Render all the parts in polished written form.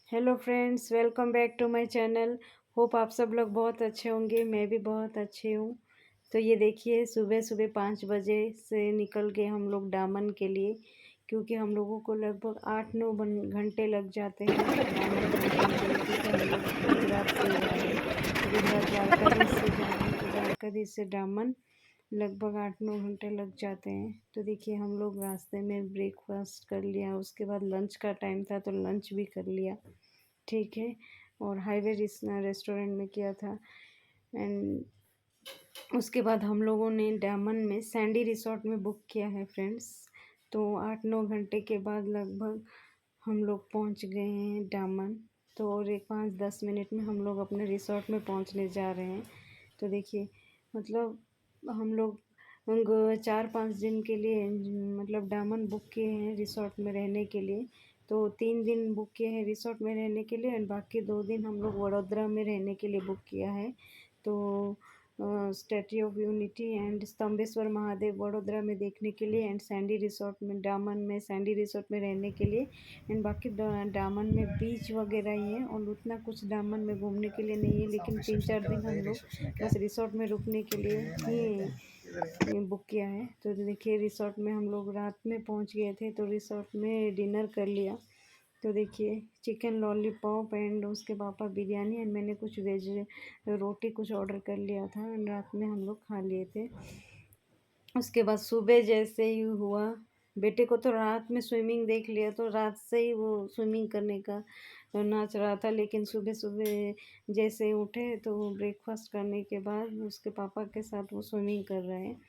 Hello friends, welcome back to my channel. Hope आप सब लोग बहुत अच्छे होंगे। मैं भी बहुत अच्छी हूँ। तो ये देखिए, सुबह सुबह 5 बजे से निकल गए हम लोग दामन के लिए, क्योंकि हम लोगों को लगभग 8-9 घंटे लग जाते हैं दामन पहुँचने के लिए, क्योंकि हम लोग गुजरात से जा रहे हैं। गुजरात द्वारकाधीश से जा रहे हैं, तो द्वारकाधीश से दामन लगभग 8-9 घंटे लग जाते हैं। तो देखिए, हम लोग रास्ते में ब्रेकफास्ट कर लिया, उसके बाद लंच का टाइम था तो लंच भी कर लिया, ठीक है। और हाईवे रेस्टोरेंट में किया था। एंड उसके बाद हम लोगों ने दामन में सैंडी रिसोर्ट में बुक किया है फ्रेंड्स। तो 8-9 घंटे के बाद लगभग हम लोग पहुंच गए हैं दामन। तो और एक 5-10 मिनट में हम लोग अपने रिसोर्ट में पहुंचने जा रहे हैं। तो देखिए, मतलब हम लोग 4-5 दिन के लिए मतलब दामन बुक किए हैं रिसोर्ट में रहने के लिए। तो 3 दिन बुक किए हैं रिसोर्ट में रहने के लिए, एंड बाकी 2 दिन हम लोग वडोदरा में रहने के लिए बुक किया है। तो statue of unity and Stambheshwar Mahadev Vadodara में देखने के लिए, एंड सैंडी रिसोर्ट में दामन में सैंडी रिसोर्ट में रहने के लिए। एंड बाकी दामन में बीच वगैरह ही है, और उतना कुछ दामन में घूमने के लिए नहीं है, लेकिन 3-4 दिन हम लोग बस रिसोर्ट में रुकने के लिए ही बुक किया है। तो देखिए, रिसोर्ट में हम लोग रात में पहुंच गए थे, तो रिसोर्ट में डिनर कर लिया। तो देखिए, चिकन लॉलीपॉप एंड उसके पापा बिरयानी, एंड मैंने कुछ वेज रोटी कुछ ऑर्डर कर लिया था, एंड रात में हम लोग खा लिए थे। उसके बाद सुबह जैसे ही हुआ, बेटे को तो रात में स्विमिंग देख लिया, तो रात से ही वो स्विमिंग करने का नाच रहा था। लेकिन सुबह सुबह जैसे उठे तो ब्रेकफास्ट करने के बाद उसके पापा के साथ वो स्विमिंग कर रहे हैं।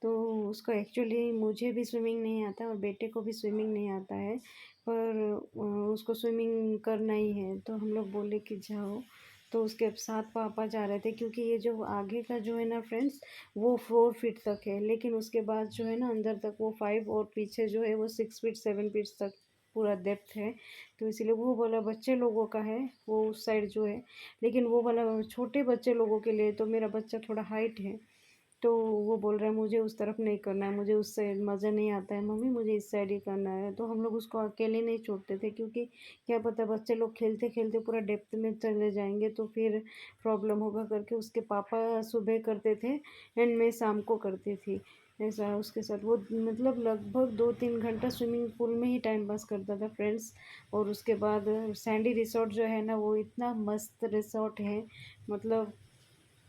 तो उसको एक्चुअली, मुझे भी स्विमिंग नहीं आता और बेटे को भी स्विमिंग नहीं आता है, पर उसको स्विमिंग करना ही है। तो हम लोग बोले कि जाओ, तो उसके साथ पापा जा रहे थे, क्योंकि ये जो आगे का जो है ना फ्रेंड्स, वो 4 फीट तक है, लेकिन उसके बाद जो है ना अंदर तक वो 5, और पीछे जो है वो 6 फीट 7 फीट तक पूरा डेप्थ है। तो इसीलिए वो वाला बच्चे लोगों का है, वो उस साइड जो है, लेकिन वो वाला छोटे बच्चे लोगों के लिए। तो मेरा बच्चा थोड़ा हाइट है, तो वो बोल रहा है मुझे उस तरफ नहीं करना है, मुझे उस साइड मज़ा नहीं आता है मम्मी, मुझे इस साइड ही करना है। तो हम लोग उसको अकेले नहीं छोड़ते थे, क्योंकि क्या पता बच्चे लोग खेलते खेलते पूरा डेप्थ में चले जाएंगे तो फिर प्रॉब्लम होगा करके उसके पापा सुबह करते थे, एंड मैं शाम को करती थी। ऐसा उसके साथ वो मतलब लगभग 2-3 घंटा स्विमिंग पूल में ही टाइम पास करता था फ्रेंड्स। और उसके बाद सैंडी रिसोर्ट जो है ना, वो इतना मस्त रिसोर्ट है, मतलब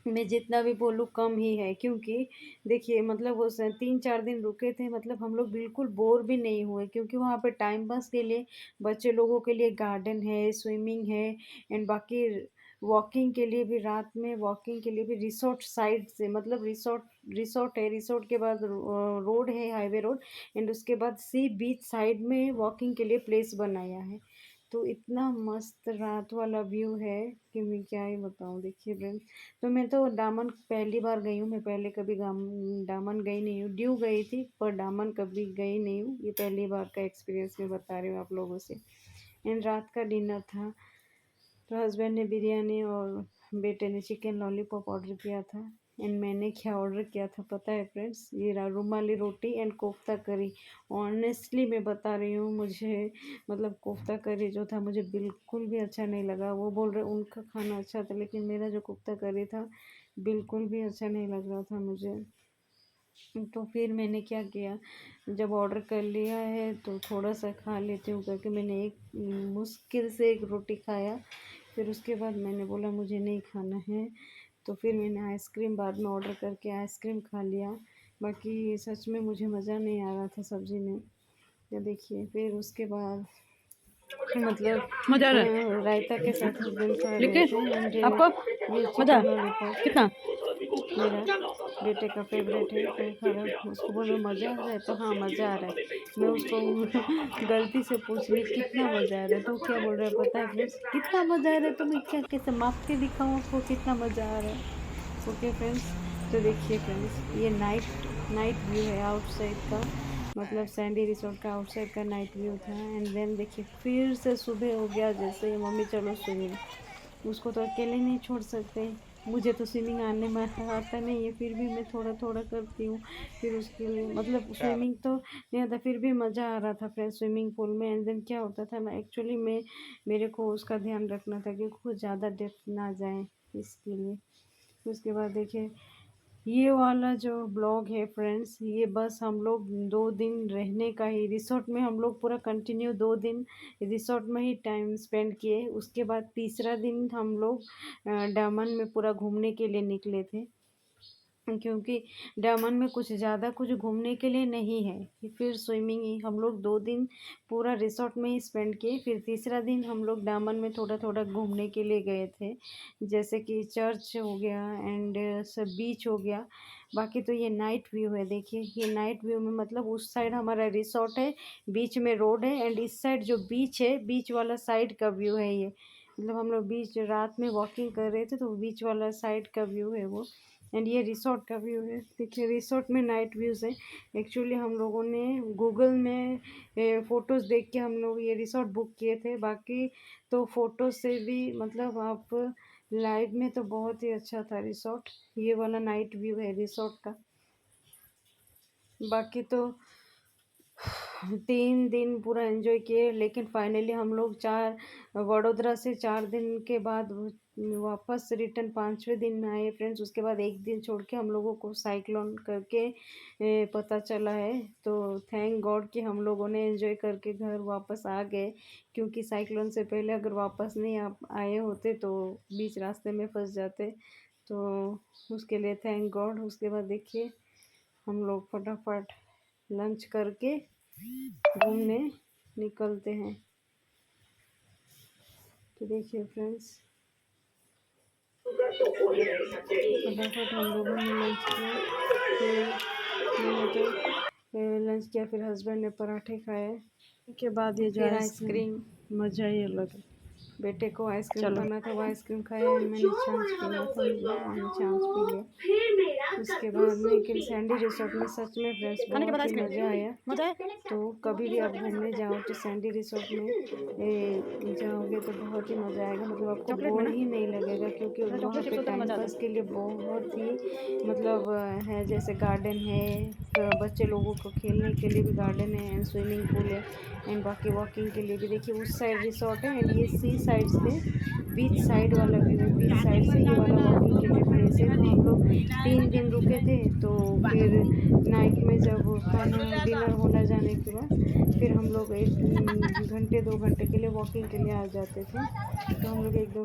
मैं जितना भी बोलूँ कम ही है। क्योंकि देखिए, मतलब वो 3-4 दिन रुके थे, मतलब हम लोग बिल्कुल बोर भी नहीं हुए, क्योंकि वहाँ पे टाइम पास के लिए बच्चे लोगों के लिए गार्डन है, स्विमिंग है, एंड बाकी वॉकिंग के लिए भी, रात में वॉकिंग के लिए भी रिसोर्ट साइड से, मतलब रिसोर्ट रिसोर्ट है, रिसोर्ट के बाद रोड है, हाईवे रोड, एंड उसके बाद सी बीच साइड में वॉकिंग के लिए प्लेस बनाया है। तो इतना मस्त रात वाला व्यू है कि मैं क्या ही बताऊँ। देखिए फ्रेंड्स, तो मैं तो दामन पहली बार गई हूँ, मैं पहले कभी दामन गई नहीं हूँ। ड्यू गई थी पर दामन कभी गई नहीं हूँ, ये पहली बार का एक्सपीरियंस मैं बता रही हूँ आप लोगों से। एंड रात का डिनर था, तो हस्बैंड ने बिरयानी और बेटे ने चिकन लॉलीपॉप ऑर्डर किया था। एंड मैंने क्या ऑर्डर किया था पता है फ्रेंड्स? ये रुमाली रोटी एंड कोफ्ता करी। ऑनेस्टली मैं बता रही हूँ, मुझे मतलब कोफ्ता करी जो था मुझे बिल्कुल भी अच्छा नहीं लगा। वो बोल रहे उनका खाना अच्छा था, लेकिन मेरा जो कोफ्ता करी था बिल्कुल भी अच्छा नहीं लग रहा था मुझे। तो फिर मैंने क्या किया, जब ऑर्डर कर लिया है तो थोड़ा सा खा लेती हूँ करके मैंने एक मुश्किल से एक रोटी खाया। फिर उसके बाद मैंने बोला मुझे नहीं खाना है, तो फिर मैंने आइसक्रीम बाद में ऑर्डर करके आइसक्रीम खा लिया। बाकी सच में मुझे मज़ा नहीं आ रहा था सब्ज़ी में। तो देखिए, फिर उसके बाद मतलब मजा आ रहा है। रायता के साथ हस्बैंड खा ठीक रहे है थे, एंड आपको ये मजा चिकन लॉलीपॉप कितना। मेरा बेटे का फेवरेट है, तो खा रहा। उसको बोल रहे मज़ा आ रहा है, तो हाँ मज़ा आ रहा है। मैं उसको गलती से पूछ रही कितना मज़ा आ रहा है, तो क्या बोल रहा है पता है फ्रेंड्स? कितना मज़ा आ रहा है, तो मैं क्या कैसे माप के दिखाऊँ आपको कितना मज़ा आ रहा है? ओके फ्रेंड्स, तो देखिए फ्रेंड्स, ये नाइट नाइट व्यू है आउटसाइड का, मतलब सैंडी रिसोर्ट का आउटसाइड का नाइट व्यू था। एंड देन देखिए, फिर से सुबह हो गया, जैसे ही मम्मी चलो स्विमिंग, उसको तो अकेले नहीं छोड़ सकते। मुझे तो स्विमिंग आने में आता नहीं है, फिर भी मैं थोड़ा थोड़ा करती हूँ। फिर उसके लिए मतलब स्विमिंग तो नहीं आता, फिर भी मज़ा आ रहा था फ्रेंड्स स्विमिंग पूल में। एंड देन क्या होता था ना, एक्चुअली मेरे को उसका ध्यान रखना था कि कुछ ज़्यादा डेप्थ ना जाए, इसके लिए। उसके बाद देखिए, ये वाला जो ब्लॉग है फ्रेंड्स, ये बस हम लोग 2 दिन रहने का ही, रिसोर्ट में हम लोग पूरा कंटिन्यू 2 दिन रिसोर्ट में ही टाइम स्पेंड किए। उसके बाद तीसरा दिन हम लोग डामन में पूरा घूमने के लिए निकले थे, क्योंकि डामन में कुछ ज़्यादा कुछ घूमने के लिए नहीं है। फिर स्विमिंग ही हम लोग 2 दिन पूरा रिसोर्ट में ही स्पेंड किए। फिर तीसरा दिन हम लोग डामन में थोड़ा थोड़ा घूमने के लिए गए थे, जैसे कि चर्च हो गया एंड सब बीच हो गया। बाकी तो ये नाइट व्यू है, देखिए ये नाइट व्यू में मतलब उस साइड हमारा रिसोर्ट है, बीच में रोड है, एंड इस साइड जो बीच है, बीच वाला साइड का व्यू है ये। मतलब हम लोग बीच रात में वॉकिंग कर रहे थे, तो बीच वाला साइड का व्यू है वो। एंड ये रिसोर्ट का व्यू है, देखिए रिसोर्ट में नाइट व्यूज़ है। एक्चुअली हम लोगों ने गूगल में फ़ोटोज़ देख के हम लोग ये रिसोर्ट बुक किए थे। बाकी तो फ़ोटो से भी मतलब आप लाइव में तो बहुत ही अच्छा था रिसोर्ट। ये वाला नाइट व्यू है रिसोर्ट का। बाकी तो 3 दिन पूरा एंजॉय किए, लेकिन फाइनली हम लोग वडोदरा से 4 दिन के बाद वापस रिटर्न 5वें दिन में आए फ्रेंड्स। उसके बाद एक दिन छोड़ के हम लोगों को साइक्लोन करके पता चला है। तो थैंक गॉड कि हम लोगों ने एंजॉय करके घर वापस आ गए, क्योंकि साइक्लोन से पहले अगर वापस नहीं आए होते तो बीच रास्ते में फंस जाते। तो उसके लिए थैंक गॉड। उसके बाद देखिए हम लोग फटाफट लंच करके घूमने निकलते हैं। तो देखिए फ्रेंड्स, फटाफट हम लोगों ने लंच किया। फिर मैंने तो लंच किया, फिर हस्बैंड ने पराठे खाए। उसके बाद ये जो आइसक्रीम, मज़ा ही अलग है। बेटे को आइसक्रीम खाना था, वो आइसक्रीम खाया, मैंने छाछ पीना था, मैंने छाछ पी लिया। उसके बाद में सैंडी रिसोर्ट में सच में फ्रेंड्स बहुत ही मज़ा आया। तो कभी भी आप घूमने जाओ तो सैंडी रिसोर्ट में जाओगे तो बहुत ही मज़ा आएगा, मतलब आपको बोर ही नहीं लगेगा, क्योंकि वहाँ पे टाइम पास के लिए बहुत ही मतलब है, जैसे गार्डन है, तो बच्चे लोगों को खेलने के लिए भी गार्डन है, एंड स्विमिंग पूल है, एंड बाकी वॉकिंग के लिए भी। देखिए उस साइड रिसोर्ट है, एंड ये सी साइड से बीच साइड वाला व्यू है, बीच साइड से ये वाला वॉकिंग के लिए प्लेस है। तो हम लोग 3 दिन रुके थे, तो फिर नाइट में जब खाना डिनर होना जाने के बाद फिर हम लोग 1 घंटे 2 घंटे के लिए वॉकिंग के लिए आ जाते थे। तो हम लोग 1-2